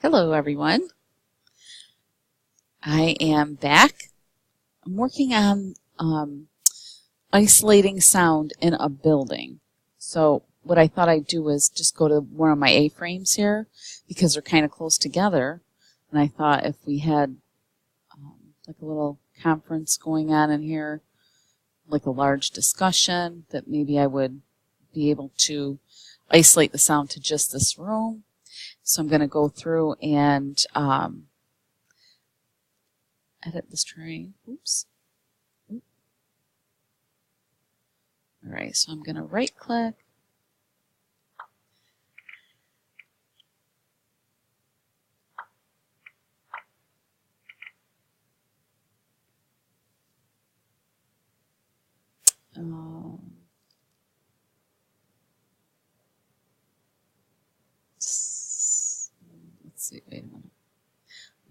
Hello everyone. I am back. I'm working on isolating sound in a building. So what I thought I'd do was just go to one of my A-frames here because they're kind of close together. And I thought if we had like a little conference going on in here, like a large discussion, that maybe I would be able to isolate the sound to just this room. So I'm going to go through and edit this terrain. Oops. All right, so I'm going to right click. Let's see, wait a minute.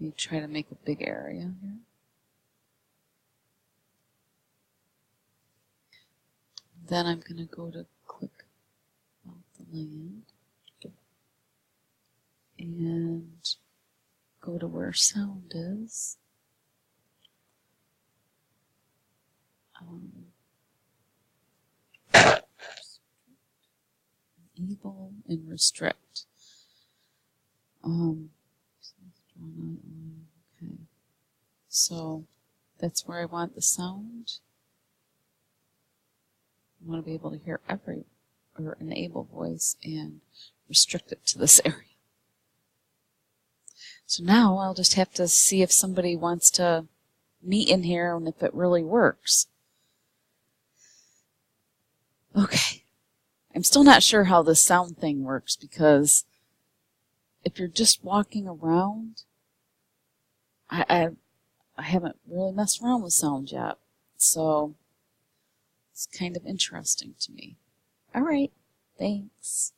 Let me try to make a big area here. Then I'm going to go to click about the land and go to where sound is. Enable and restrict. Okay, so that's where I want the sound. I want to be able to hear every or enable voice and restrict it to this area. So now I'll just have to see if somebody wants to meet in here and if it really works. Okay. I'm still not sure how this sound thing works because if you're just walking around, I haven't really messed around with sound yet. So it's kind of interesting to me. All right. Thanks.